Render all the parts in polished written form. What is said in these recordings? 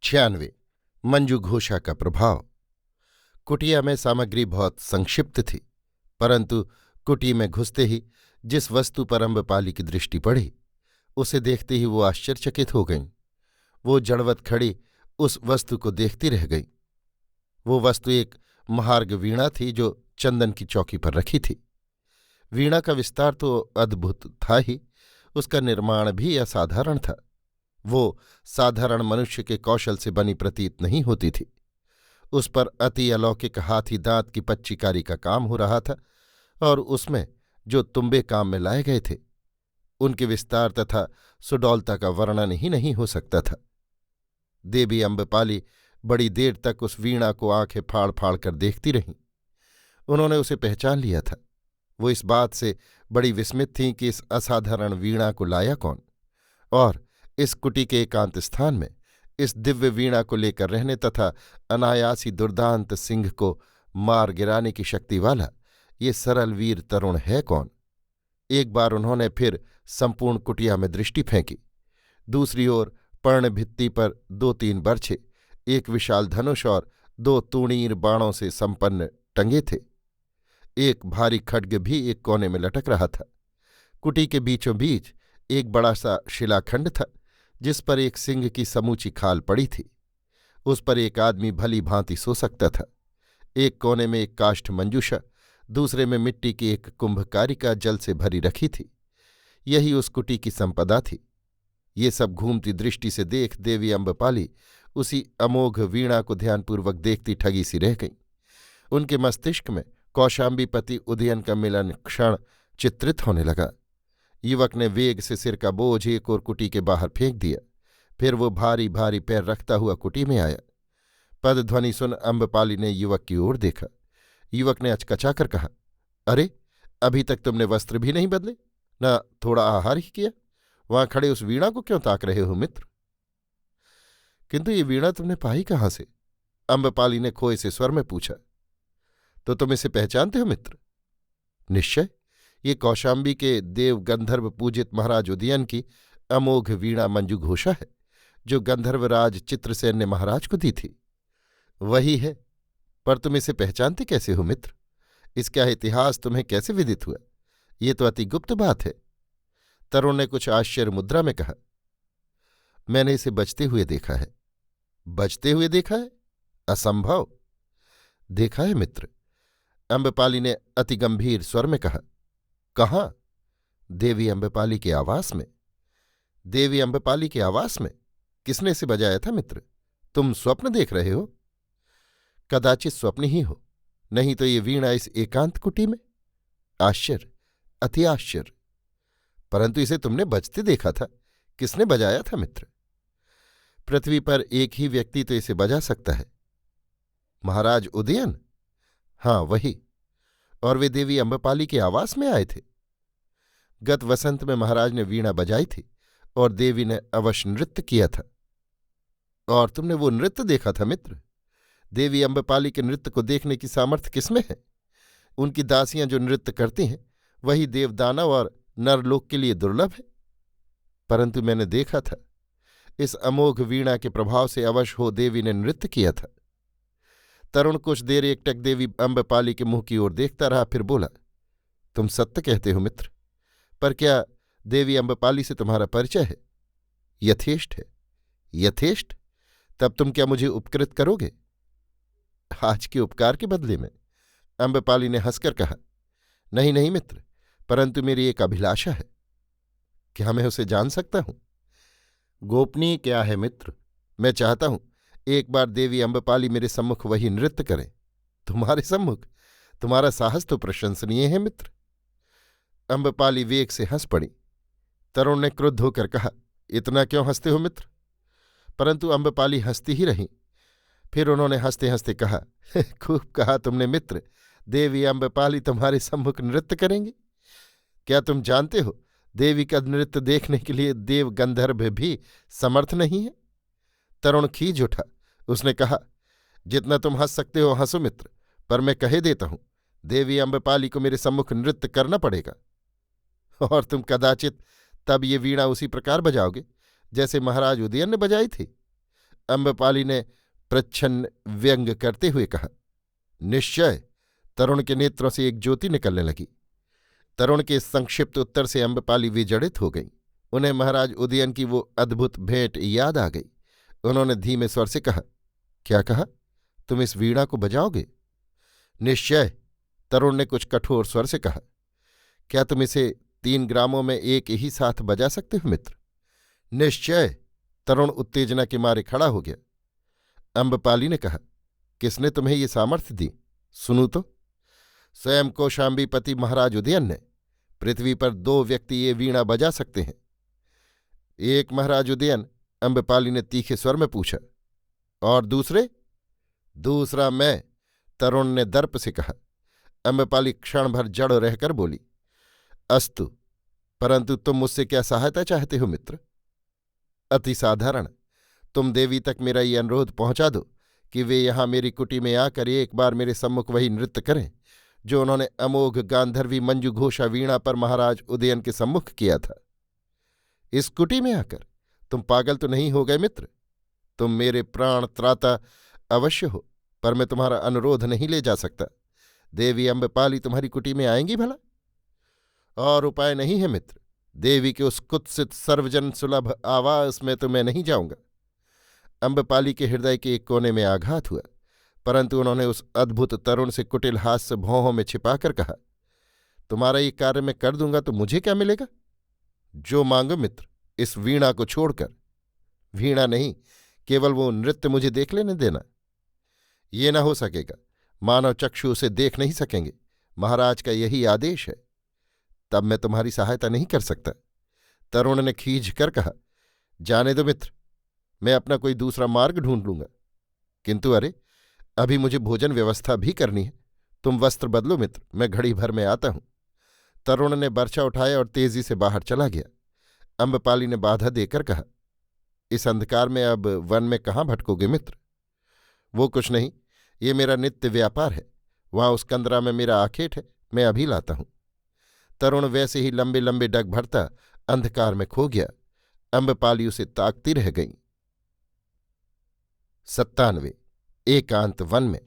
96। मंजू घोषा का प्रभाव। कुटिया में सामग्री बहुत संक्षिप्त थी, परंतु कुटी में घुसते ही जिस वस्तु पर अम्बपाली की दृष्टि पड़ी उसे देखते ही वो आश्चर्यचकित हो गईं। वो जड़वत खड़ी उस वस्तु को देखती रह गई। वो वस्तु एक महार्घ वीणा थी जो चंदन की चौकी पर रखी थी। वीणा का विस्तार तो अद्भुत था ही, उसका निर्माण भी असाधारण था। वो साधारण मनुष्य के कौशल से बनी प्रतीत नहीं होती थी। उस पर अति अलौकिक हाथी दांत की पच्चीकारी का काम हो रहा था, और उसमें जो तुम्बे काम में लाए गए थे उनके विस्तार तथा सुडौलता का वर्णन ही नहीं हो सकता था। देवी अम्बपाली बड़ी देर तक उस वीणा को आंखें फाड़ फाड़ कर देखती रहीं। उन्होंने उसे पहचान लिया था। वो इस बात से बड़ी विस्मित थीं कि इस असाधारण वीणा को लाया कौन, और इस कुटी के एकांत स्थान में इस दिव्य वीणा को लेकर रहने तथा अनायासी दुर्दांत सिंह को मार गिराने की शक्ति वाला ये सरल वीर तरुण है कौन। एक बार उन्होंने फिर संपूर्ण कुटिया में दृष्टि फेंकी। दूसरी ओर पर्णभित्ति पर 2-3 बर्छे, एक विशाल धनुष और 2 तूणीर बाणों से संपन्न टंगे थे। एक भारी खड्ग भी एक कोने में लटक रहा था। कुटी के बीचों बीच एक बड़ा सा शिलाखंड था, जिस पर एक सिंह की समूची खाल पड़ी थी। उस पर एक आदमी भली भांति सो सकता था। एक कोने में एक काष्ठ मंजूषा, दूसरे में मिट्टी की एक कुंभकारिका जल से भरी रखी थी। यही उस कुटी की संपदा थी। ये सब घूमती दृष्टि से देख देवी अम्बपाली उसी अमोघ वीणा को ध्यानपूर्वक देखती ठगी सी रह गईं। उनके मस्तिष्क में कौशाम्बीपति उदयन का मिलन क्षण चित्रित होने लगा। युवक ने वेग से सिर का बोझ एक और कुटी के बाहर फेंक दिया। फिर वो भारी भारी पैर रखता हुआ कुटी में आया। पदध्वनि सुन अम्बपाली ने युवक की ओर देखा। युवक ने अचकचाकर कहा, अरे, अभी तक तुमने वस्त्र भी नहीं बदले, न थोड़ा आहार ही किया। वहां खड़े उस वीणा को क्यों ताक रहे हो मित्र? किंतु ये वीणा तुमने पाई कहाँ से? अम्बपाली ने खोए से स्वर में पूछा। तो तुम इसे पहचानते हो मित्र? निश्चय, ये कौशाम्बी के देव गंधर्व पूजित महाराज उदयन की अमोघ वीणा मंजू घोषा है, जो गंधर्वराज चित्रसेन ने महाराज को दी थी। वही है। पर तुम इसे पहचानते कैसे हो मित्र? इसका इतिहास तुम्हें कैसे विदित हुआ? ये तो अति गुप्त बात है। तरुण ने कुछ आश्चर्य मुद्रा में कहा। मैंने इसे बजते हुए देखा है। बजते हुए देखा है? असंभव। देखा है मित्र, अम्बपाली ने अति गंभीर स्वर में कहा। कहाँ? देवी अम्बपाली के आवास में। देवी अम्बपाली के आवास में? किसने इसे बजाया था मित्र? तुम स्वप्न देख रहे हो? कदाचित स्वप्न ही हो, नहीं तो ये वीणा इस एकांत कुटी में। आश्चर्य, अति आश्चर्य। परंतु इसे तुमने बजते देखा था। किसने बजाया था मित्र? पृथ्वी पर एक ही व्यक्ति तो इसे बजा सकता है। महाराज उदयन? हाँ, वही। और वे देवी अम्बपाली के आवास में आए थे। गत वसंत में महाराज ने वीणा बजाई थी और देवी ने अवश्य नृत्य किया था। और तुमने वो नृत्य देखा था मित्र? देवी अम्बपाली के नृत्य को देखने की सामर्थ्य किसमें है? उनकी दासियां जो नृत्य करती हैं वही देवदानव और नरलोक के लिए दुर्लभ है। परंतु मैंने देखा था, इस अमोघ वीणा के प्रभाव से अवश्य हो देवी ने नृत्य किया था। तरुण कुछ देर एकटक देवी अम्बपाली के मुंह की ओर देखता रहा, फिर बोला, तुम सत्य कहते हो मित्र, पर क्या देवी अम्बपाली से तुम्हारा परिचय है? यथेष्ट है। यथेष्ट? तब तुम क्या मुझे उपकृत करोगे? आज के उपकार के बदले में? अम्बपाली ने हंसकर कहा। नहीं नहीं मित्र, परंतु मेरी एक अभिलाषा है। क्या मैं उसे जान सकता हूं? गोपनीय क्या है मित्र? मैं चाहता हूं एक बार देवी अम्बपाली मेरे सम्मुख वही नृत्य करें। तुम्हारे सम्मुख? तुम्हारा साहस तो प्रशंसनीय है मित्र। अम्बपाली वेग से हंस पड़ी। तरुण ने क्रुद्ध होकर कहा, इतना क्यों हंसते हो मित्र? परंतु अम्बपाली हंसती ही रहीं। फिर उन्होंने हंसते हंसते कहा, खूब कहा तुमने मित्र, देवी अम्बपाली तुम्हारे सम्मुख नृत्य करेंगी। क्या तुम जानते हो, देवी का नृत्य देखने के लिए देव गंधर्व भी समर्थ नहीं है? तरुण खींच उठा। उसने कहा, जितना तुम हंस सकते हो हंसो मित्र, पर मैं कहे देता हूं, देवी अम्बपाली को मेरे सम्मुख नृत्य करना पड़ेगा। और तुम कदाचित तब ये वीणा उसी प्रकार बजाओगे जैसे महाराज उदयन ने बजाई थी। अम्बपाली ने प्रच्छन्न व्यंग करते हुए कहा। निश्चय। तरुण के नेत्रों से एक ज्योति निकलने लगी। तरुण के संक्षिप्त उत्तर से अम्बपाली विजड़ित हो गई। उन्हें महाराज उदयन की वो अद्भुत भेंट याद आ गई। उन्होंने धीमे स्वर से कहा, क्या कहा? तुम इस वीणा को बजाओगे? निश्चय। तरुण ने कुछ कठोर स्वर से कहा। क्या तुम इसे 3 ग्रामों में एक ही साथ बजा सकते हो मित्र? निश्चय। तरुण उत्तेजना के मारे खड़ा हो गया। अम्बपाली ने कहा, किसने तुम्हें ये सामर्थ्य दी? सुनू तो। स्वयं कौशाम्बीपति महाराज उदयन ने। पृथ्वी पर 2 व्यक्ति ये वीणा बजा सकते हैं। एक महाराज उदयन, अम्बपाली ने तीखे स्वर में पूछा। और दूसरे? दूसरा मैं, तरुण ने दर्प से कहा। अम्बपाली क्षण भर जड़ रहकर बोली, अस्तु, परंतु तुम मुझसे क्या सहायता चाहते हो मित्र? अति साधारण। तुम देवी तक मेरा ये अनुरोध पहुंचा दो कि वे यहां मेरी कुटी में आकर एक बार मेरे सम्मुख वही नृत्य करें जो उन्होंने अमोघ गांधर्वी मंजू घोषा वीणा पर महाराज उदयन के सम्मुख किया था। इस कुटी में आकर? तुम पागल तो नहीं हो गए मित्र? तुम मेरे प्राण त्राता अवश्य हो, पर मैं तुम्हारा अनुरोध नहीं ले जा सकता। देवी अम्बपाली तुम्हारी कुटी में आएंगी भला? और उपाय नहीं है मित्र। देवी के उस कुत्सित सर्वजन सुलभ आवास में तो मैं नहीं जाऊंगा। अम्बपाली के हृदय के एक कोने में आघात हुआ, परंतु उन्होंने उस अद्भुत तरुण से कुटिल हास्य भौहों में छिपाकर कहा, तुम्हारा ये कार्य मैं कर दूंगा तो मुझे क्या मिलेगा? जो मांगो मित्र, इस वीणा को छोड़कर। वीणा नहीं, केवल वो नृत्य मुझे देख लेने देना। ये न हो सकेगा। मानव चक्षु उसे देख नहीं सकेंगे। महाराज का यही आदेश है। तब मैं तुम्हारी सहायता नहीं कर सकता। तरुण ने खींच कर कहा, जाने दो मित्र, मैं अपना कोई दूसरा मार्ग ढूंढ लूंगा। किंतु अरे, अभी मुझे भोजन व्यवस्था भी करनी है। तुम वस्त्र बदलो मित्र, मैं घड़ी भर में आता हूं। तरुण ने बर्छा उठाया और तेजी से बाहर चला गया। अम्बपाली ने बाधा देकर कहा, इस अंधकार में अब वन में कहाँ भटकोगे मित्र? वो कुछ नहीं, ये मेरा नित्य व्यापार है। वहां उस कंदरा में मेरा आखेट है, मैं अभी लाता हूं। तरुण वैसे ही लंबे लंबे डग भरता अंधकार में खो गया। अम्बपाली उसे ताकती रह गई। 97। एकांत वन में।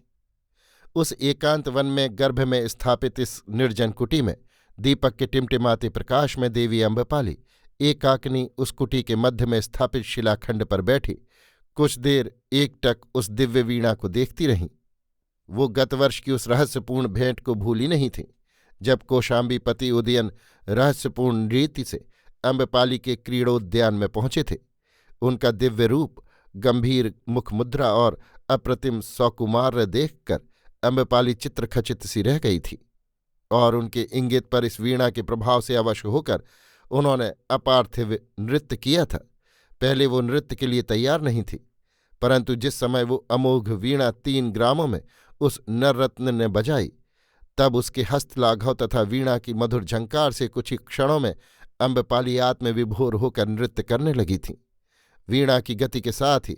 उस एकांत वन में गर्भ में स्थापित इस निर्जन कुटी में दीपक के टिमटिमाते प्रकाश में देवी अम्बपाली एकाकिनी उस कुटी के मध्य में स्थापित शिलाखंड पर बैठी कुछ देर एकटक उस दिव्य वीणा को देखती रहीं। वो गत वर्ष की उस रहस्यपूर्ण भेंट को भूली नहीं थी जब कौशाम्बीपति उदयन रहस्यपूर्ण रीति से अम्बपाली के क्रीड़ोद्यान में पहुंचे थे। उनका दिव्य रूप, गंभीर मुखमुद्रा और अप्रतिम सौकुमार्य देखकर अम्बपाली चित्रखचित सी रह गई थी, और उनके इंगित पर इस वीणा के प्रभाव से अवश होकर उन्होंने अपार्थिव नृत्य किया था। पहले वो नृत्य के लिए तैयार नहीं थी, परंतु जिस समय वो अमोघ वीणा 3 ग्रामों में उस नररत्न ने बजाई, तब उसके हस्तलाघव तथा वीणा की मधुर झंकार से कुछ ही क्षणों में अम्बपाली आत्मविभोर होकर नृत्य करने लगी थीं। वीणा की गति के साथ ही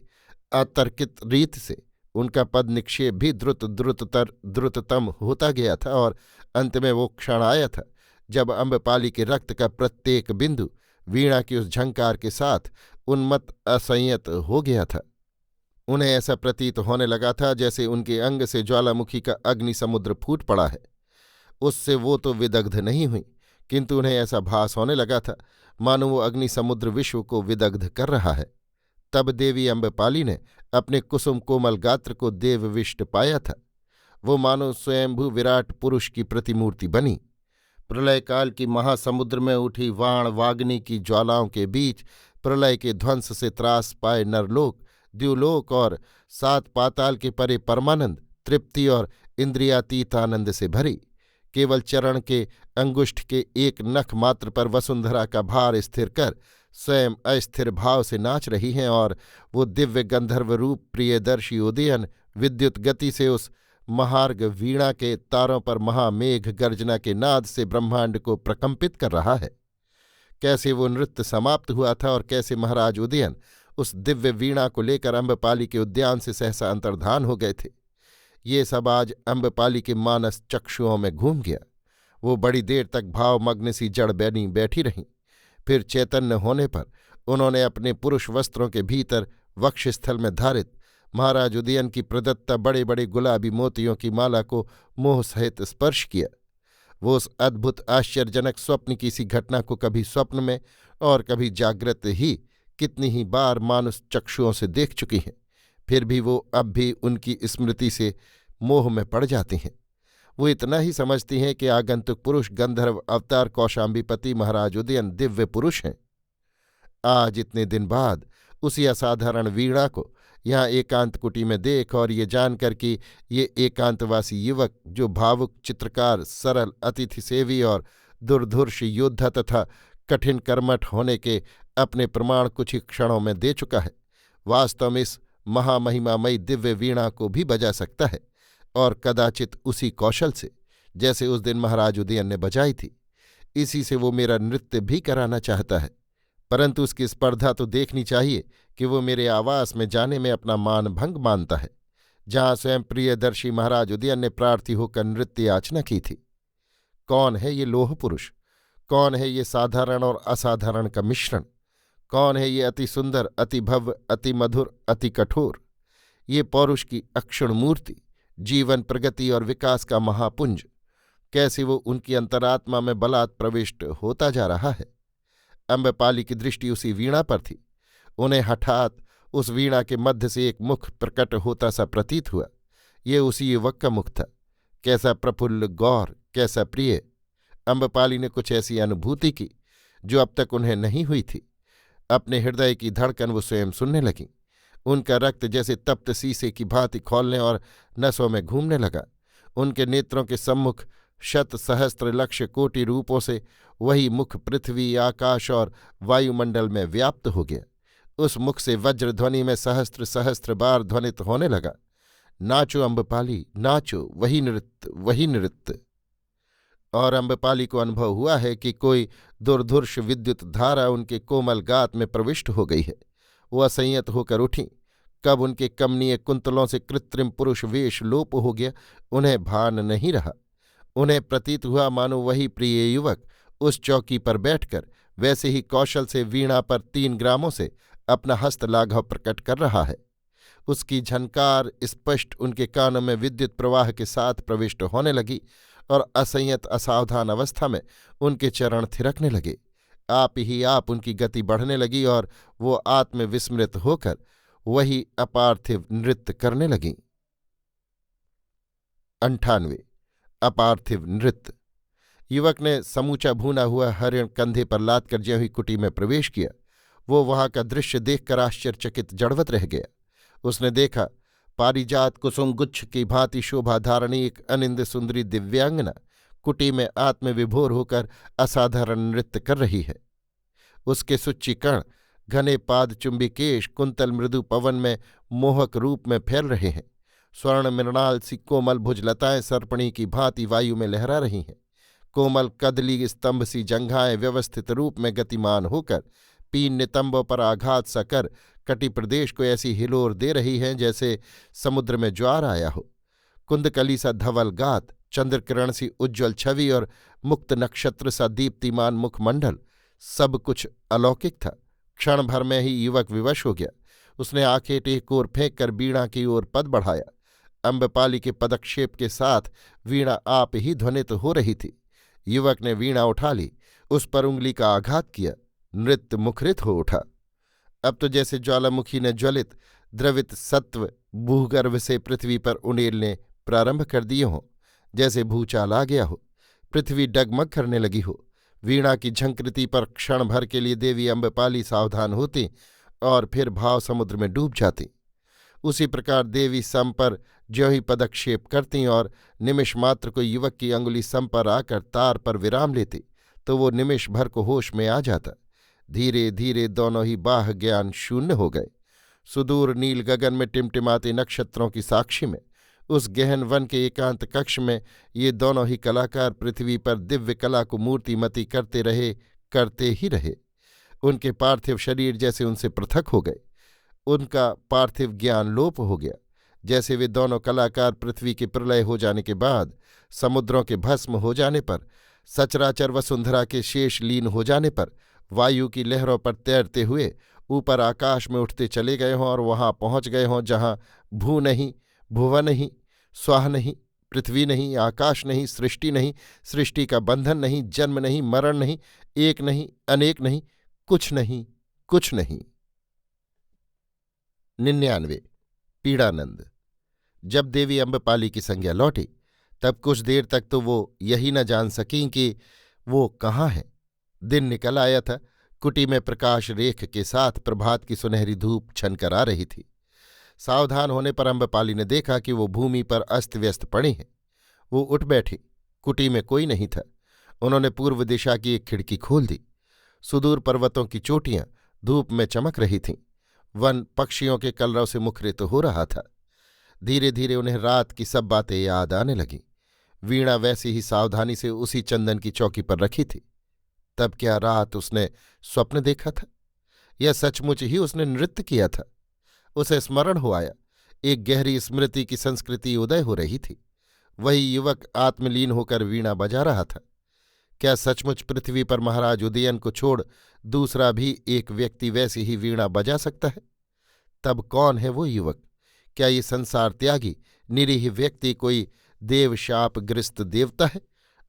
अतर्कित रीत से उनका पद निक्षेप भी द्रुततम होता गया था, और अंत में वो क्षण आया था जब अम्बपाली के रक्त का प्रत्येक बिंदु वीणा की उस झंकार के साथ उन्मत्त असंयत हो गया था। उन्हें ऐसा प्रतीत होने लगा था जैसे उनके अंग से ज्वालामुखी का अग्नि समुद्र फूट पड़ा है। उससे वो तो विदग्ध नहीं हुई, किंतु उन्हें ऐसा भास होने लगा था मानो वो अग्नि समुद्र विश्व को विदग्ध कर रहा है। तब देवी अम्बपाली ने अपने कुसुम कोमल गात्र को देवविष्ट पाया था। वो मानो स्वयंभू विराट पुरुष की प्रतिमूर्ति बनी। प्रलयकाल की महासमुद्र में उठी वाण वाग्नि की ज्वालाओं के बीच प्रलय के ध्वंस से त्रास पाए नरलोक, द्युलोक और 7 पाताल के परे परमानंद, तृप्ति और इंद्रियातीत आनंद से भरी, केवल चरण के अंगुष्ठ के एक नख मात्र पर वसुंधरा का भार स्थिर कर स्वयं अस्थिर भाव से नाच रही हैं, और वो दिव्य गंधर्व रूप प्रियदर्शी उदयन विद्युत गति से उस महार्ग वीणा के तारों पर महामेघ गर्जना के नाद से ब्रह्मांड को प्रकंपित कर रहा है। कैसे वो नृत्य समाप्त हुआ था और कैसे महाराज उदयन उस दिव्य वीणा को लेकर अम्बपाली के उद्यान से सहसा अंतर्धान हो गए थे, ये सब आज अम्बपाली के मानस चक्षुओं में घूम गया। वो बड़ी देर तक भावमग्न सी जड़ बैठी रहीं। फिर चैतन्य होने पर उन्होंने अपने पुरुष वस्त्रों के भीतर वक्षस्थल में धारित महाराज उदयन की प्रदत्ता बड़े बड़े गुलाबी मोतियों की माला को मोह सहित स्पर्श किया। वो उस अद्भुत आश्चर्यजनक स्वप्न की सी घटना को कभी स्वप्न में और कभी जागृत ही कितनी ही बार मानुष चक्षुओं से देख चुकी हैं, फिर भी वो अब भी उनकी स्मृति से मोह में पड़ जाती हैं। वो इतना ही समझती हैं कि आगंतुक पुरुष गंधर्व अवतार कौशाम्बीपति महाराज उदयन दिव्य पुरुष हैं। आज इतने दिन बाद उसी असाधारण वीणा को यहाँ एकांत कुटी में देख और ये जानकर कि ये एकांतवासी युवक जो भावुक चित्रकार, सरल अतिथि सेवी और दुर्धर्ष योद्धा तथा कठिन कर्मठ होने के अपने प्रमाण कुछ ही क्षणों में दे चुका है, वास्तव में इस महामहिमामयी दिव्य वीणा को भी बजा सकता है, और कदाचित उसी कौशल से जैसे उस दिन महाराज उदयन ने बजाई थी। इसी से वो मेरा नृत्य भी कराना चाहता है, परंतु उसकी स्पर्धा तो देखनी चाहिए कि वो मेरे आवास में जाने में अपना मानभंग मानता है, जहाँ स्वयं प्रियदर्शी महाराज उदयन ने प्रार्थी होकर नृत्य याचना की थी। कौन है ये लोह पुरुष? कौन है ये साधारण और असाधारण का मिश्रण? कौन है ये अति सुंदर, अति भव्य, अति मधुर, अति कठोर? ये पौरुष की अक्षुण मूर्ति, जीवन प्रगति और विकास का महापुंज, कैसे वो उनकी अंतरात्मा में बलात् प्रविष्ट होता जा रहा है। अम्बपाली की दृष्टि उसी वीणा पर थी। उन्हें हठात उस वीणा के मध्य से एक मुख प्रकट होता सा प्रतीत हुआ। ये उसी युवक का मुख था। कैसा प्रफुल्ल, गौर, कैसा प्रिय! अम्बपाली ने कुछ ऐसी अनुभूति की जो अब तक उन्हें नहीं हुई थी। अपने हृदय की धड़कन वो स्वयं सुनने लगीं। उनका रक्त जैसे तप्त शीशे की भांति खौलने और नसों में घूमने लगा। उनके नेत्रों के सम्मुख शत सहस्त्र लक्ष कोटि रूपों से वही मुख पृथ्वी, आकाश और वायुमंडल में व्याप्त हो गया। उस मुख से वज्रध्वनि में सहस्त्र सहस्त्र बार ध्वनित होने लगा, नाचो अम्बपाली, नाचो, वही नृत्य, वही नृत्य। और अम्बपाली को अनुभव हुआ है कि कोई दुर्धर्ष विद्युत धारा उनके कोमल गात में प्रविष्ट हो गई है। वो असंयत होकर उठीं। कब उनके कमनीय कुंतलों से कृत्रिम पुरुष वेश लोप हो गया, उन्हें भान नहीं रहा। उन्हें प्रतीत हुआ मानो वही प्रिय युवक उस चौकी पर बैठकर वैसे ही कौशल से वीणा पर 3 ग्रामों से अपना हस्त लाघव प्रकट कर रहा है। उसकी झनकार स्पष्ट उनके कानों में विद्युत प्रवाह के साथ प्रविष्ट होने लगी और असंयत असावधान अवस्था में उनके चरण थिरकने लगे। आप ही आप उनकी गति बढ़ने लगी और वो आत्मविस्मृत होकर वही अपार्थिव नृत्य करने लगीं। 98 अपार्थिव नृत्य। युवक ने समूचा भूना हुआ हरिण कंधे पर लाद कर ज्यों ही कुटी में प्रवेश किया, वो वहां का दृश्य देखकर आश्चर्यचकित जड़वत रह गया। उसने देखा, पारिजात कुसुम गुच्छ की भांति शोभा धारणी एक अनिंद सुंदरी दिव्यांगना कुटी में आत्मविभोर होकर असाधारण नृत्य कर रही है। उसके सुच्ची कण, घने पाद चुंबी केश कुंतल मृदु पवन में मोहक रूप में फैल रहे हैं। स्वर्ण मृणाल सी कोमल भुजलताएं सर्पणी की भांति वायु में लहरा रही हैं। कोमल कदली स्तंभ सी जंघाएं व्यवस्थित रूप में गतिमान होकर पीन नितंबों पर आघात सा कर कटी प्रदेश को ऐसी हिलोर दे रही हैं जैसे समुद्र में ज्वार आया हो। कुंदकली सा धवल गात, चंद्रकिरण सी उज्ज्वल छवि और मुक्त नक्षत्र सा दीप्तिमान मुखमंडल, सब कुछ अलौकिक था। क्षण भर में ही युवक विवश हो गया। उसने आंखें टेक ओर फेंक कर वीणा की ओर पद बढ़ाया। अम्बपाली के पदक्षेप के साथ वीणा आप ही ध्वनित हो रही थी। युवक ने वीणा उठा ली, उस पर उंगली का आघात किया। नृत्य मुखरित हो उठा। अब तो जैसे ज्वालामुखी ने ज्वलित द्रवित सत्व भूगर्भ से पृथ्वी पर उंडेलने प्रारंभ कर दिए हों, जैसे भूचाल आ गया हो, पृथ्वी डगमग करने लगी हो। वीणा की झंकृति पर क्षण भर के लिए देवी अम्बपाली सावधान होती और फिर भाव समुद्र में डूब जाती। उसी प्रकार देवी सम पर ज्यों ही पदक्षेप करती और निमिष मात्र को युवक की अंगुली सम पर आकर तार पर विराम लेती तो वो निमिष भर को होश में आ जाता। धीरे धीरे दोनों ही बाह ज्ञान शून्य हो गए। सुदूर नील गगन में टिमटिमाते नक्षत्रों की साक्षी में उस गहन वन के एकांत कक्ष में ये दोनों ही कलाकार पृथ्वी पर दिव्य कला को मूर्तिमती करते ही रहे। उनके पार्थिव शरीर जैसे उनसे पृथक हो गए। उनका पार्थिव ज्ञान लोप हो गया। जैसे वे दोनों कलाकार पृथ्वी के प्रलय हो जाने के बाद, समुद्रों के भस्म हो जाने पर, सचराचर वसुंधरा के शेष लीन हो जाने पर, वायु की लहरों पर तैरते हुए ऊपर आकाश में उठते चले गए हों और वहां पहुंच गए हों जहां भू नहीं, भुव नहीं, स्वाह नहीं, पृथ्वी नहीं, आकाश नहीं, सृष्टि नहीं, सृष्टि का बंधन नहीं, जन्म नहीं, मरण नहीं, एक नहीं, अनेक नहीं, कुछ नहीं, कुछ नहीं। 99। पीड़ानंद। जब देवी अम्बपाली की संज्ञा लौटी तब कुछ देर तक तो वो यही न जान सकीं कि वो कहाँ है। दिन निकल आया था। कुटी में प्रकाश रेख के साथ प्रभात की सुनहरी धूप छनकर आ रही थी। सावधान होने पर अम्बपाली ने देखा कि वो भूमि पर अस्त व्यस्त पड़ी हैं। वो उठ बैठी। कुटी में कोई नहीं था। उन्होंने पूर्व दिशा की एक खिड़की खोल दी। सुदूर पर्वतों की चोटियां धूप में चमक रही थीं। वन पक्षियों के कलरव से मुखरित हो रहा था। धीरे धीरे उन्हें रात की सब बातें याद आने लगीं। वीणा वैसे ही सावधानी से उसी चंदन की चौकी पर रखी थी। तब क्या रात उसने स्वप्न देखा था या सचमुच ही उसने नृत्य किया था? उसे स्मरण हो आया। एक गहरी स्मृति की संस्कृति उदय हो रही थी। वही युवक आत्मलीन होकर वीणा बजा रहा था। क्या सचमुच पृथ्वी पर महाराज उदयन को छोड़ दूसरा भी एक व्यक्ति वैसी ही वीणा बजा सकता है? तब कौन है वो युवक? क्या ये संसार त्यागी निरीह व्यक्ति कोई देवशापग्रस्त देवता है,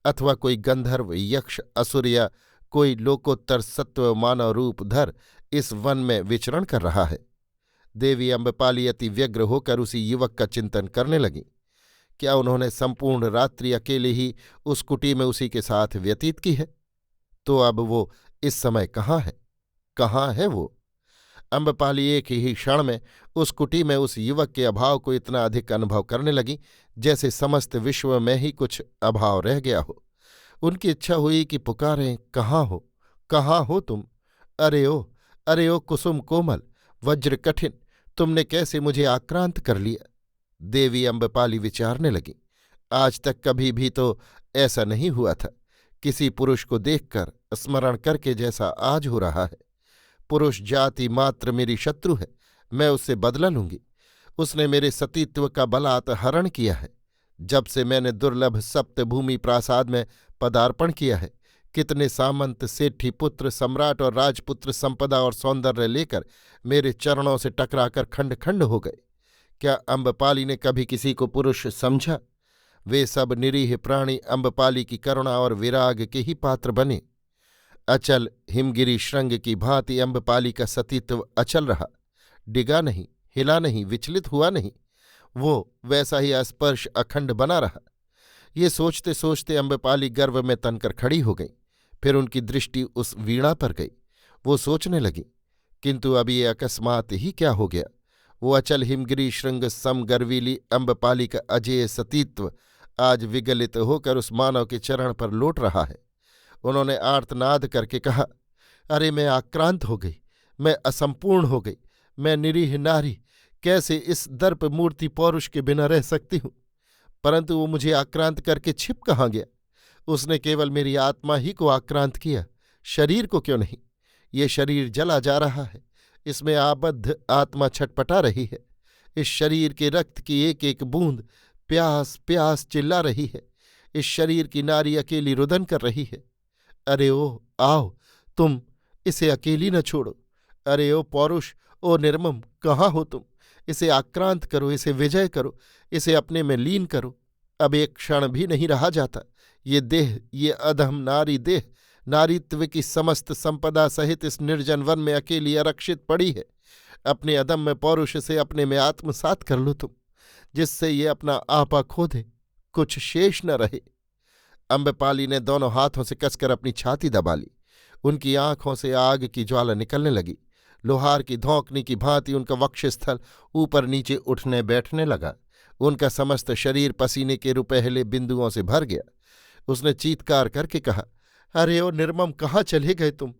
अथवा कोई गंधर्व, यक्ष, असुर या कोई लोकोत्तर सत्व मानव रूप धर इस वन में विचरण कर रहा है? देवी अम्बपाली अति व्यग्र होकर उसी युवक का चिंतन करने लगी। क्या उन्होंने संपूर्ण रात्रि अकेले ही उस कुटी में उसी के साथ व्यतीत की है? तो अब वो इस समय कहाँ है? कहाँ है वो? अम्बपाली एक ही क्षण में उस कुटी में उस युवक के अभाव को इतना अधिक अनुभव करने लगी जैसे समस्त विश्व में ही कुछ अभाव रह गया हो। उनकी इच्छा हुई कि पुकारें, कहाँ हो तुम? अरे ओ कुसुम कोमल, वज्र कठिन, तुमने कैसे मुझे आक्रांत कर लिया? देवी अम्बपाली विचारने लगी। आज तक कभी भी तो ऐसा नहीं हुआ था। किसी पुरुष को देखकर, स्मरण करके जैसा आज हो रहा है। पुरुष जाति मात्र मेरी शत्रु है, मैं उससे बदला लूंगी। उसने मेरे सतीत्व का बलात् हरण किया है। जब से मैंने दुर्लभ सप्तभूमि प्रासाद में पदार्पण किया है, कितने सामंत, सेठी पुत्र, सम्राट और राजपुत्र संपदा और सौंदर्य लेकर मेरे चरणों से टकराकर खंड खंड हो गए। क्या अम्बपाली ने कभी किसी को पुरुष समझा? वे सब निरीह प्राणी अम्बपाली की करुणा और विराग के ही पात्र बने। अचल हिमगिरी श्रृंग की भांति अम्बपाली का सतीत्व अचल रहा, डिगा नहीं, हिला नहीं, विचलित हुआ नहीं। वो वैसा ही अस्पर्श अखंड बना रहा। ये सोचते सोचते अम्बपाली गर्व में तनकर खड़ी हो गई। फिर उनकी दृष्टि उस वीणा पर गई। वो सोचने लगी, किंतु अब ये अकस्मात ही क्या हो गया? वो अचल हिमगिरी श्रृंग सम गर्वीली अम्बपाली का अजेय सतीत्व आज विगलित होकर उस मानव के चरण पर लौट रहा है। उन्होंने आर्तनाद करके कहा, अरे मैं आक्रांत हो गई, मैं असंपूर्ण हो गई, मैं निरीह नारी कैसे इस दर्प मूर्ति पौरुष के बिना रह सकती हूँ? परंतु वो मुझे आक्रांत करके छिप कहाँ गया? उसने केवल मेरी आत्मा ही को आक्रांत किया, शरीर को क्यों नहीं? ये शरीर जला जा रहा है, इसमें आबद्ध आत्मा छटपटा रही है। इस शरीर के रक्त की एक एक बूंद प्यास प्यास चिल्ला रही है। इस शरीर की नारी अकेली रुदन कर रही है। अरे ओ आओ, तुम इसे अकेली न छोड़ो। अरे ओ पौरुष, ओ निर्मम, कहाँ हो तुम? इसे आक्रांत करो, इसे विजय करो, इसे अपने में लीन करो। अब एक क्षण भी नहीं रहा जाता। ये देह, ये अधम नारी देह, नारीत्व की समस्त संपदा सहित इस निर्जन वन में अकेली आरक्षित पड़ी है। अपने अदम्य पौरुष से अपने में आत्मसात कर लो तुम, जिससे ये अपना आपा खो दे, कुछ शेष न रहे। अम्बपाली ने दोनों हाथों से कसकर अपनी छाती दबा ली। उनकी आंखों से आग की ज्वाला निकलने लगी। लोहार की धौंकनी की भांति उनका वक्षस्थल ऊपर नीचे उठने बैठने लगा। उनका समस्त शरीर पसीने के रुपहले बिंदुओं से भर गया। उसने चीत्कार करके कहा, अरे ओ निर्मम, कहाँ चले गए तुम?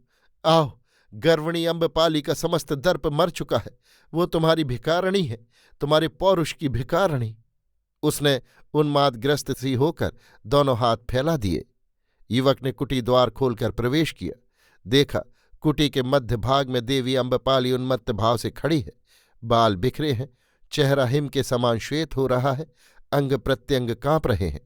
आओ, गर्वणी अम्बपाली का समस्त दर्प मर चुका है। वो तुम्हारी भिखारणी है, तुम्हारे पौरुष की भिखारणी। उसने उन्मादग्रस्त सी होकर दोनों हाथ फैला दिए। युवक ने कुटी द्वार खोलकर प्रवेश किया। देखा, कुटी के मध्य भाग में देवी अम्बपाली उन्मत्त भाव से खड़ी है। बाल बिखरे हैं, चेहरा हिम के समान श्वेत हो रहा है, अंग प्रत्यंग कांप रहे हैं।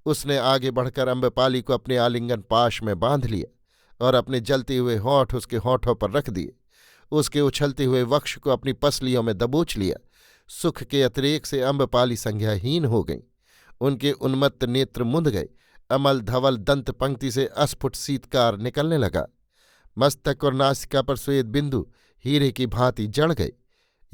उसने आगे बढ़कर अम्बपाली को अपने आलिंगन पाश में बांध लिया और अपने जलते हुए होंठ उसके होंठों पर रख दिए। उसके उछलते हुए वक्ष को अपनी पसलियों में दबोच लिया। सुख के अतिरेक से अम्बपाली संज्ञाहीन हो गईं। उनके उन्मत्त नेत्र मुंद गए। अमल धवल दंत पंक्ति से अस्फुट शीतकार निकलने लगा। मस्तक और नासिका पर श्वेत बिंदु हीरे की भांति जड़ गए।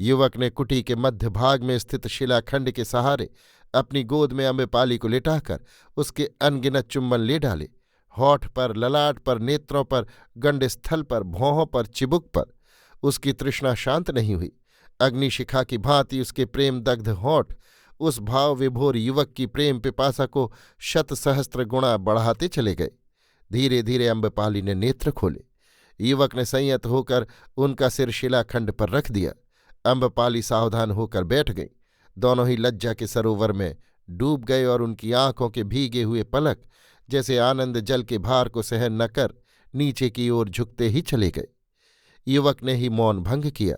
युवक ने कुटी के मध्य भाग में स्थित शिलाखंड के सहारे अपनी गोद में अम्बपाली को लिटाकर उसके अनगिनत चुम्बन ले डाले। होठ पर, ललाट पर, नेत्रों पर, गंडस्थल पर, भौहों पर, चिबुक पर। उसकी तृष्णा शांत नहीं हुई। अग्निशिखा की भांति उसके प्रेम दग्ध होठ उस भाव विभोर युवक की प्रेम पिपासा को शत सहस्त्र गुणा बढ़ाते चले गए। धीरे धीरे अम्बपाली ने नेत्र खोले। युवक ने संयत होकर उनका सिर शिलाखंड पर रख दिया। अम्बपाली सावधान होकर बैठ गई। दोनों ही लज्जा के सरोवर में डूब गए और उनकी आंखों के भीगे हुए पलक जैसे आनंद जल के भार को सहन न कर नीचे की ओर झुकते ही चले गए। युवक ने ही मौन भंग किया।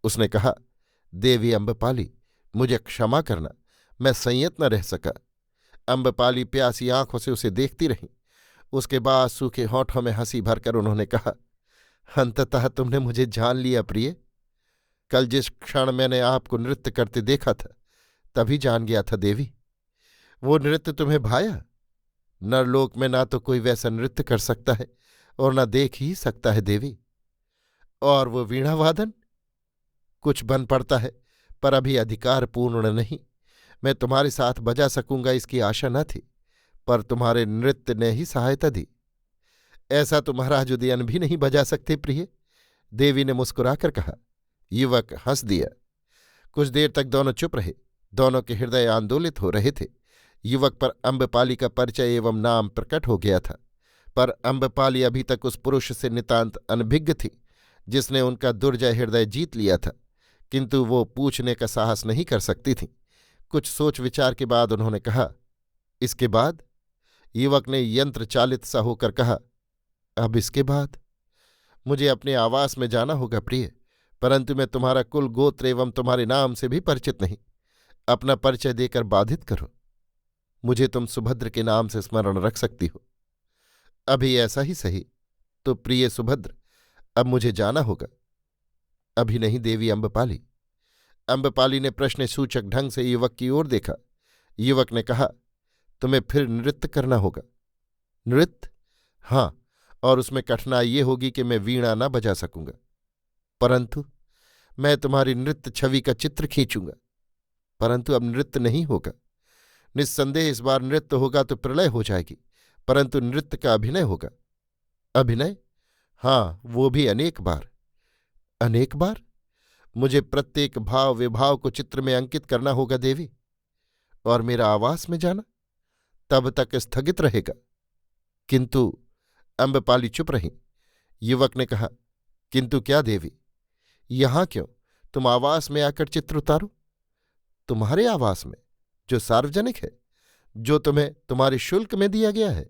उसने कहा, देवी अम्बपाली, मुझे क्षमा करना, मैं संयत न रह सका। अम्बपाली प्यासी आंखों से उसे देखती रही। उसके बाद सूखे होठों में हंसी भरकर उन्होंने कहा, अंततः तुमने मुझे जान लिया प्रिय। कल जिस क्षण मैंने आपको नृत्य करते देखा था तभी जान गया था देवी। वो नृत्य तुम्हें भाया? नरलोक में ना तो कोई वैसा नृत्य कर सकता है और न देख ही सकता है देवी। और वो वीणावादन कुछ बन पड़ता है, पर अभी अधिकार पूर्ण नहीं। मैं तुम्हारे साथ बजा सकूंगा इसकी आशा न थी, पर तुम्हारे नृत्य ने ही सहायता दी। ऐसा तो महाराज उदयन भी नहीं बजा सकते प्रिय, देवी ने मुस्कुराकर कहा। युवक हंस दिया। कुछ देर तक दोनों चुप रहे। दोनों के हृदय आंदोलित हो रहे थे। युवक पर अम्बपाली का परिचय एवं नाम प्रकट हो गया था, पर अम्बपाली अभी तक उस पुरुष से नितांत अनभिज्ञ थी जिसने उनका दुर्जय हृदय जीत लिया था, किंतु वो पूछने का साहस नहीं कर सकती थी। कुछ सोच विचार के बाद उन्होंने कहा, इसके बाद? युवक ने यंत्र चालित सा होकर कहा, अब इसके बाद मुझे अपने आवास में जाना होगा प्रिय, परंतु मैं तुम्हारा कुल गोत्र एवं तुम्हारे नाम से भी परिचित नहीं। अपना परिचय देकर बाधित करो। मुझे तुम सुभद्र के नाम से स्मरण रख सकती हो। अभी ऐसा ही सही। तो प्रिय सुभद्र, अब मुझे जाना होगा। अभी नहीं देवी अम्बपाली। अम्बपाली ने प्रश्न सूचक ढंग से युवक की ओर देखा। युवक ने कहा, तुम्हें फिर नृत्य करना होगा। नृत्य? हाँ, और उसमें कठिनाई ये होगी कि मैं वीणा न बजा सकूंगा, परंतु मैं तुम्हारी नृत्य छवि का चित्र खींचूंगा। परंतु अब नृत्य नहीं होगा। निस्संदेह इस बार नृत्य होगा तो प्रलय हो जाएगी, परंतु नृत्य का अभिनय होगा। अभिनय? हाँ, वो भी अनेक बार। अनेक बार? मुझे प्रत्येक भाव विभाव को चित्र में अंकित करना होगा देवी। और मेरा आवास में जाना तब तक स्थगित रहेगा। किंतु अम्बपाली चुप रही। युवक ने कहा, किंतु क्या देवी? यहां क्यों? तुम आवास में आकर चित्र उतारो। तुम्हारे आवास में, जो सार्वजनिक है, जो तुम्हें तुम्हारे शुल्क में दिया गया है।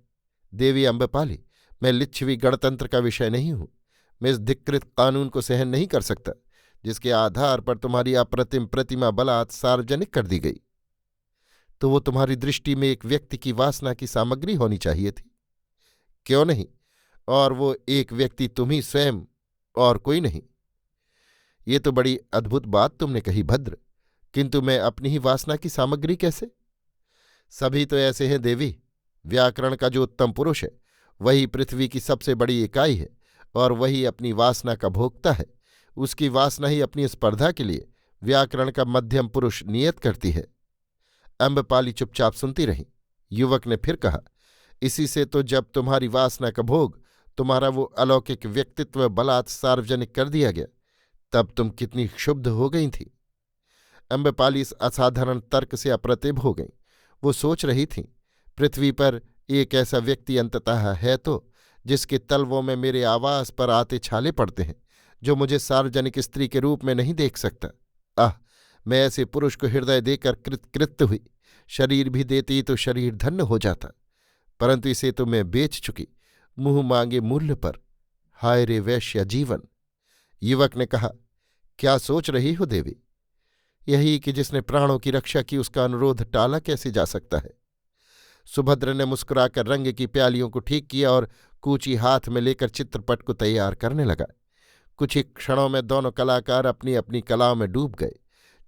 देवी अम्बपाली, मैं लिच्छवी गणतंत्र का विषय नहीं हूं। मैं इस धिक्कृत कानून को सहन नहीं कर सकता जिसके आधार पर तुम्हारी अप्रतिम प्रतिमा बलात् सार्वजनिक कर दी गई। तो वो तुम्हारी दृष्टि में एक व्यक्ति की वासना की सामग्री होनी चाहिए थी, क्यों नहीं? और वो एक व्यक्ति तुम ही स्वयं, और कोई नहीं। ये तो बड़ी अद्भुत बात तुमने कही भद्र, किंतु मैं अपनी ही वासना की सामग्री कैसे? सभी तो ऐसे हैं देवी। व्याकरण का जो उत्तम पुरुष है वही पृथ्वी की सबसे बड़ी इकाई है, और वही अपनी वासना का भोक्ता है। उसकी वासना ही अपनी स्पर्धा के लिए व्याकरण का मध्यम पुरुष नियत करती है। अम्बपाली चुपचाप सुनती रही। युवक ने फिर कहा, इसी से तो जब तुम्हारी वासना का भोग, तुम्हारा वो अलौकिक व्यक्तित्व बलात् सार्वजनिक कर दिया गया, तब तुम कितनी क्षुब्ध हो गई थी। अम्बपाली इस असाधारण तर्क से अप्रतिभ हो गई। वो सोच रही थी, पृथ्वी पर एक ऐसा व्यक्ति अंततः है तो जिसके तलवों में मेरे आवास पर आते छाले पड़ते हैं, जो मुझे सार्वजनिक स्त्री के रूप में नहीं देख सकता। आह, मैं ऐसे पुरुष को हृदय देकर कृतकृत्य हुई। शरीर भी देती तो शरीर धन्य हो जाता, परंतु इसे तो मैं बेच चुकी, मुंह मांगे मूल्य पर। हाय रे वैश्य जीवन। युवक ने कहा, क्या सोच रही हो देवी? यही कि जिसने प्राणों की रक्षा की उसका अनुरोध टाला कैसे जा सकता है। सुभद्र ने मुस्कुराकर रंग की प्यालियों को ठीक किया और कूची हाथ में लेकर चित्रपट को तैयार करने लगा। कुछ ही क्षणों में दोनों कलाकार अपनी अपनी कलाओं में डूब गए।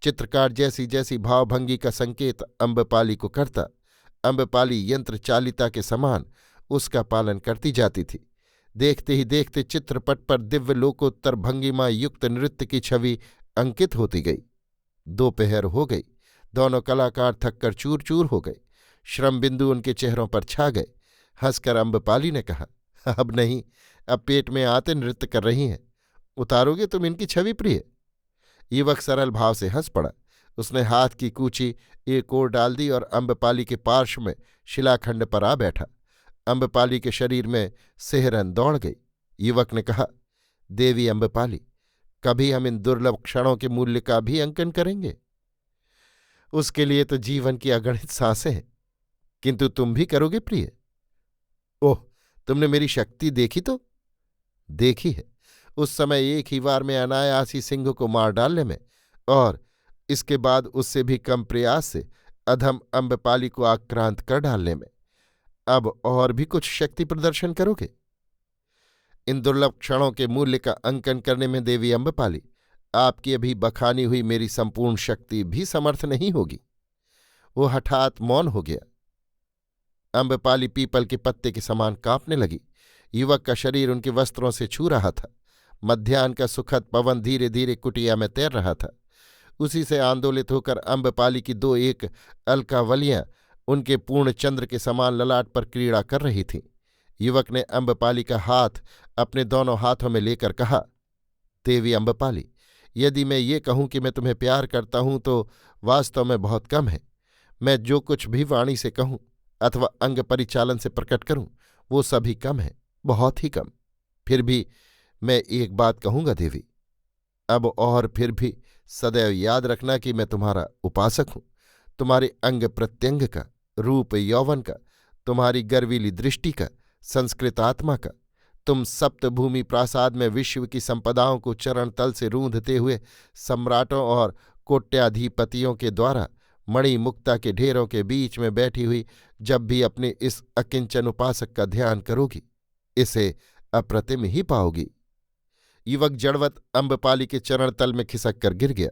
चित्रकार जैसी जैसी भावभंगी का संकेत अम्बपाली को करता, अम्बपाली यंत्र चालिता के समान उसका पालन करती जाती थी। देखते ही देखते चित्रपट पर दिव्य लोकोत्तर भंगिमा युक्त नृत्य की छवि अंकित होती गई। दोपहर हो गई। दोनों कलाकार थककर चूर चूर हो गए। श्रम बिंदु उनके चेहरों पर छा गए। हंसकर अम्बपाली ने कहा, अब नहीं, अब पेट में आते नृत्य कर रही हैं। उतारोगे तुम इनकी छवि प्रिय? युवक सरल भाव से हंस पड़ा। उसने हाथ की कूची एक ओर डाल दी और अम्बपाली के पार्श्व में शिलाखंड पर आ बैठा। अम्बपाली के शरीर में सिहरन दौड़ गई। युवक ने कहा, देवी अम्बपाली, कभी हम इन दुर्लभ क्षणों के मूल्य का भी अंकन करेंगे। उसके लिए तो जीवन की अगणित सांसें हैं, किंतु तुम भी करोगे प्रिय? ओह, तुमने मेरी शक्ति देखी तो? देखी है। उस समय एक ही बार में अनायासी सिंह को मार डालने में, और इसके बाद उससे भी कम प्रयास से अधम अम्बपाली को आक्रांत कर डालने में। अब और भी कुछ शक्ति प्रदर्शन करोगे? इन दुर्लभ क्षणों के मूल्य का अंकन करने में देवी अम्बपाली, आपकी अभी बखानी हुई मेरी संपूर्ण शक्ति भी समर्थ नहीं होगी। वो हठात मौन हो गया। अम्बपाली पीपल के पत्ते के समान कांपने लगी। युवक का शरीर उनके वस्त्रों से छू रहा था। मध्याह्न का सुखद पवन धीरे धीरे कुटिया में तैर रहा था। उसी से आंदोलित होकर अम्बपाली की दो एक अलकावलियां उनके पूर्ण चंद्र के समान ललाट पर क्रीड़ा कर रही थीं। युवक ने अम्बपाली का हाथ अपने दोनों हाथों में लेकर कहा, देवी अम्बपाली, यदि मैं ये कहूं कि मैं तुम्हें प्यार करता हूं तो वास्तव में बहुत कम है। मैं जो कुछ भी वाणी से कहूं अथवा अंग परिचालन से प्रकट करूं वो सभी कम है, बहुत ही कम। फिर भी मैं एक बात कहूंगा देवी, अब और फिर भी सदैव याद रखना कि मैं तुम्हारा उपासक हूं। तुम्हारे अंग प्रत्यंग का, रूप यौवन का, तुम्हारी गर्वीली दृष्टि का, संस्कृत आत्मा का, तुम सप्तभूमि प्रासाद में विश्व की संपदाओं को चरण तल से रूंधते हुए सम्राटों और कोट्याधिपतियों के द्वारा मणि मुक्ता के ढेरों के बीच में बैठी हुई जब भी अपने इस अकिंचन उपासक का ध्यान करोगी, इसे अप्रतिम ही पाओगी। युवक जड़वत अम्बपाली के चरण तल में खिसक कर गिर गया।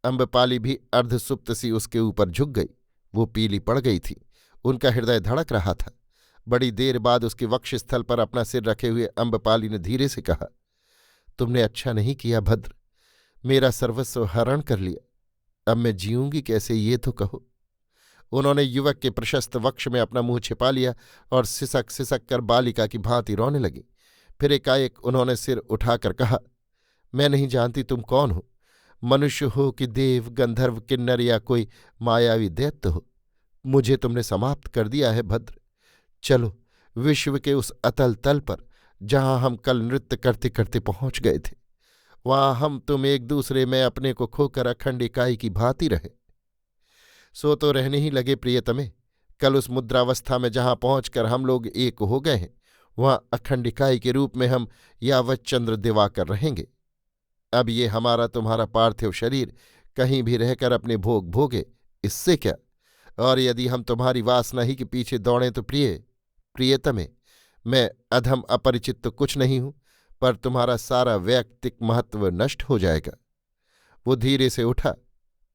अम्बपाली भी अर्धसुप्त सी उसके ऊपर झुक गई। वो पीली पड़ गई थी। उनका हृदय धड़क रहा था। बड़ी देर बाद उसके वक्षस्थल पर अपना सिर रखे हुए अम्बपाली ने धीरे से कहा, तुमने अच्छा नहीं किया भद्र, मेरा सर्वस्व हरण कर लिया। अब मैं जीऊंगी कैसे, ये तो कहो। उन्होंने युवक के प्रशस्त वक्ष में अपना मुंह छिपा लिया और सिसक सिसक कर बालिका की भांति रोने लगी। फिर एकाएक उन्होंने सिर उठाकर कहा, मैं नहीं जानती तुम कौन हो, मनुष्य हो कि देव, गंधर्व, किन्नर या कोई मायावी दैत्य हो। मुझे तुमने समाप्त कर दिया है भद्र। चलो विश्व के उस अतल तल पर जहां हम कल नृत्य करते करते पहुंच गए थे, वहां हम तुम एक दूसरे में अपने को खोकर अखंड इकाई की भांति रहे। सो तो रहने ही लगे प्रियतमे। कल उस मुद्रावस्था में जहां पहुंचकर हम लोग एक हो गए हैं, वहां अखंड इकाई के रूप में हम यावत चंद्र दिवाकर रहेंगे। अब ये हमारा तुम्हारा पार्थिव शरीर कहीं भी रहकर अपने भोग भोगे, इससे क्या। और यदि हम तुम्हारी वासना ही के पीछे दौड़ें तो प्रियतमे, मैं अधम अपरिचित तो कुछ नहीं हूं, पर तुम्हारा सारा वैयक्तिक महत्व नष्ट हो जाएगा। वो धीरे से उठा,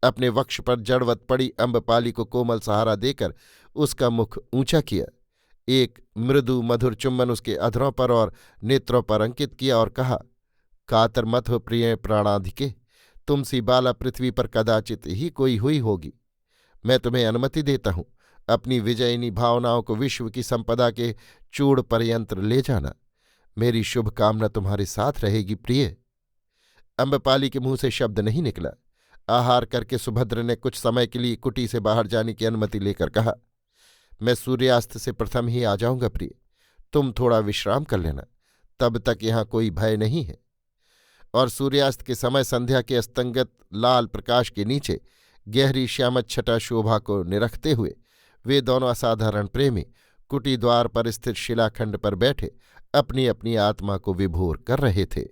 अपने वक्ष पर जड़वत पड़ी अम्बपाली को कोमल सहारा देकर उसका मुख ऊंचा किया, एक मृदु मधुर चुम्बन उसके अधरों पर और नेत्रों पर अंकित किया और कहा, कातर मत हो प्रिय प्राणाधिके, तुमसी बाला पृथ्वी पर कदाचित ही कोई हुई होगी। मैं तुम्हें अनुमति देता हूं, अपनी विजयिनी भावनाओं को विश्व की संपदा के चूड़ पर्यंत्र ले जाना। मेरी शुभकामना तुम्हारे साथ रहेगी प्रिय। अम्बपाली के मुंह से शब्द नहीं निकला। आहार करके सुभद्र ने कुछ समय के लिए कुटी से बाहर जाने की अनुमति लेकर कहा, मैं सूर्यास्त से प्रथम ही आ जाऊंगा प्रिय, तुम थोड़ा विश्राम कर लेना, तब तक यहां कोई भय नहीं है। और सूर्यास्त के समय संध्या के अस्तंगत लाल प्रकाश के नीचे गहरी श्यामच्छटा शोभा को निरखते हुए वे दोनों असाधारण प्रेमी कुटी द्वार पर स्थित शिलाखंड पर बैठे अपनी अपनी आत्मा को विभोर कर रहे थे।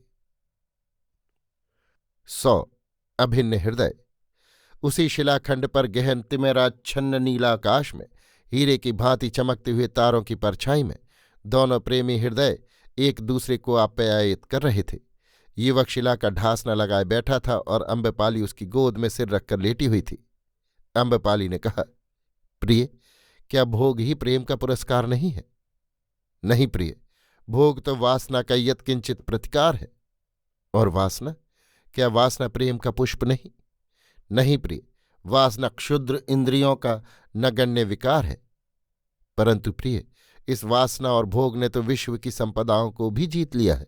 100 अभिन्न हृदय। उसी शिलाखंड पर गहन तिमिराच्छन्न नीलाकाश में हीरे की भांति चमकते हुए तारों की परछाई में दोनों प्रेमी हृदय एक दूसरे को आप्यायित कर रहे थे। युवक शिला का ढासना लगाए बैठा था और अम्बपाली उसकी गोद में सिर रखकर लेटी हुई थी। अम्बपाली ने कहा, प्रिय, क्या भोग ही प्रेम का पुरस्कार नहीं है? नहीं प्रिय, भोग तो वासना का यत्किंचित प्रतिकार है। और वासना, क्या वासना प्रेम का पुष्प नहीं? नहीं प्रिय, वासना क्षुद्र इंद्रियों का नगण्य विकार है। परंतु प्रिय, इस वासना और भोग ने तो विश्व की संपदाओं को भी जीत लिया है।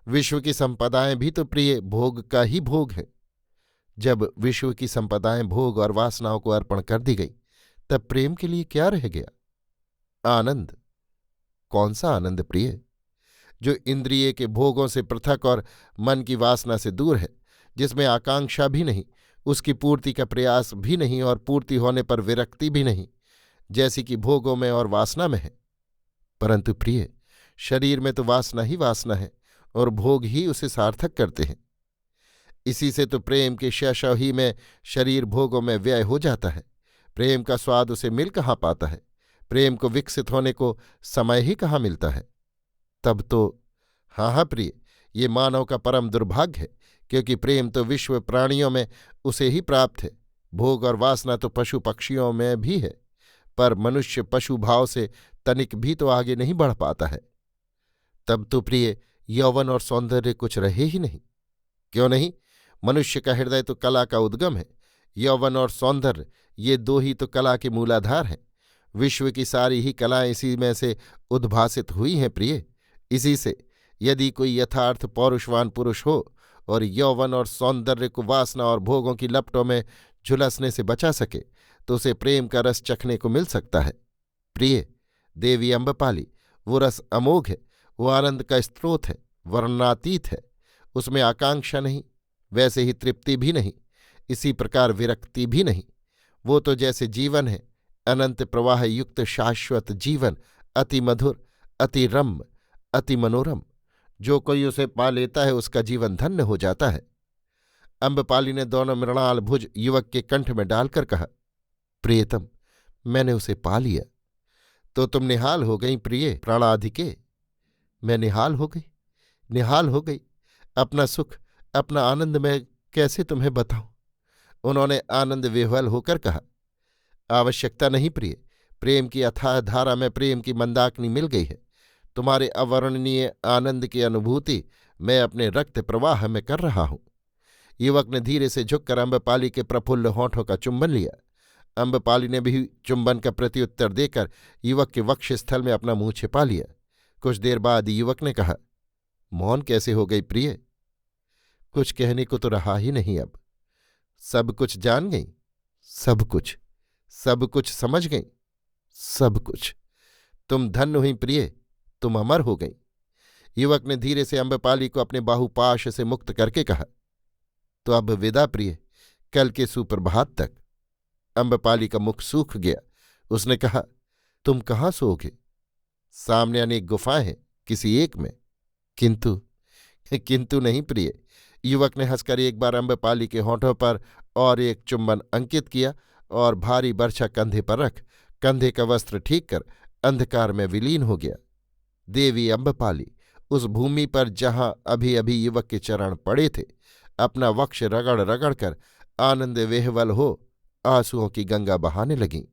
विश्व की संपदाएं भी तो प्रिय भोग का ही भोग है। जब विश्व की संपदाएं भोग और वासनाओं को अर्पण कर दी गई, तब प्रेम के लिए क्या रह गया? आनंद। कौन सा आनंद प्रिय? जो इंद्रिय के भोगों से पृथक और मन की वासना से दूर है, जिसमें आकांक्षा भी नहीं, उसकी पूर्ति का प्रयास भी नहीं और पूर्ति होने पर विरक्ति भी नहीं, जैसी कि भोगों में और वासना में है। परंतु प्रिय, शरीर में तो वासना ही वासना है और भोग ही उसे सार्थक करते हैं। इसी से तो प्रेम के शैशव ही में शरीर भोगों में व्यय हो जाता है। प्रेम का स्वाद उसे मिल कहाँ पाता है? प्रेम को विकसित होने को समय ही कहाँ मिलता है? तब तो हाँ प्रिय, ये मानव का परम दुर्भाग्य है, क्योंकि प्रेम तो विश्व प्राणियों में उसे ही प्राप्त है। भोग और वासना तो पशु पक्षियों में भी है, पर मनुष्य पशु भाव से तनिक भी तो आगे नहीं बढ़ पाता है। तब तो प्रिय, यौवन और सौंदर्य कुछ रहे ही नहीं। क्यों नहीं? मनुष्य का हृदय तो कला का उद्गम है। यौवन और सौंदर्य, ये दो ही तो कला के मूलाधार हैं। विश्व की सारी ही कलाएं इसी में से उद्भासित हुई हैं प्रिय। इसी से यदि कोई यथार्थ पौरुषवान पुरुष हो और यौवन और सौंदर्य को वासना और भोगों की लपटों में झुलसने से बचा सके, तो उसे प्रेम का रस चखने को मिल सकता है। प्रिय, देवी अम्बपाली, वो रस अमोघ है, वो आनंद का स्रोत है, वर्णनातीत है। उसमें आकांक्षा नहीं, वैसे ही तृप्ति भी नहीं, इसी प्रकार विरक्ति भी नहीं। वो तो जैसे जीवन है, अनंत प्रवाह युक्त शाश्वत जीवन, अति मधुर, अति रम्य, अति मनोरम। जो कोई उसे पा लेता है, उसका जीवन धन्य हो जाता है। अम्बपाली ने दोनों मृणाल भुज युवक के कंठ में डालकर कहा, प्रियतम, मैंने उसे पा लिया। तो तुम निहाल हो गई प्रिय प्राणाधिके। मैं निहाल हो गई, निहाल हो गई। अपना सुख, अपना आनंद मैं कैसे तुम्हें बताऊं? उन्होंने आनंद विह्वल होकर कहा, आवश्यकता नहीं प्रिय, प्रेम की अथाह धारा में प्रेम की मंदाकिनी मिल गई है। तुम्हारे अवर्णनीय आनंद की अनुभूति मैं अपने रक्त प्रवाह में कर रहा हूं। युवक ने धीरे से झुककर अम्बपाली के प्रफुल्ल होठों का चुंबन लिया। अम्बपाली ने भी चुंबन का प्रत्युत्तर देकर युवक के वक्षस्थल में अपना मुंह छिपा लिया। कुछ देर बाद युवक ने कहा, मौन कैसे हो गई प्रिय? कुछ कहने को तो रहा ही नहीं अब। सब कुछ जान गई, सब कुछ, सब कुछ समझ गई, सब कुछ। तुम धन्य हुई प्रिय, तुम अमर हो गई। युवक ने धीरे से अम्बपाली को अपने बाहुपाश से मुक्त करके कहा, तो अब विदा प्रिय, कल के सुप्रभात तक। अम्बपाली का मुख सूख गया। उसने कहा, तुम कहाँ सोओगे? सामने अनेक गुफाएं हैं, किसी एक में। किंतु नहीं प्रिय। युवक ने हंसकर एक बार अम्बपाली के होठों पर और एक चुंबन अंकित किया और भारी बर्छा कंधे पर रख कंधे का वस्त्र ठीक कर अंधकार में विलीन हो गया। देवी अम्बपाली उस भूमि पर जहां अभी अभी युवक के चरण पड़े थे, अपना वक्ष रगड़ रगड़ कर आनंद विह्वल हो आंसुओं की गंगा बहाने लगीं।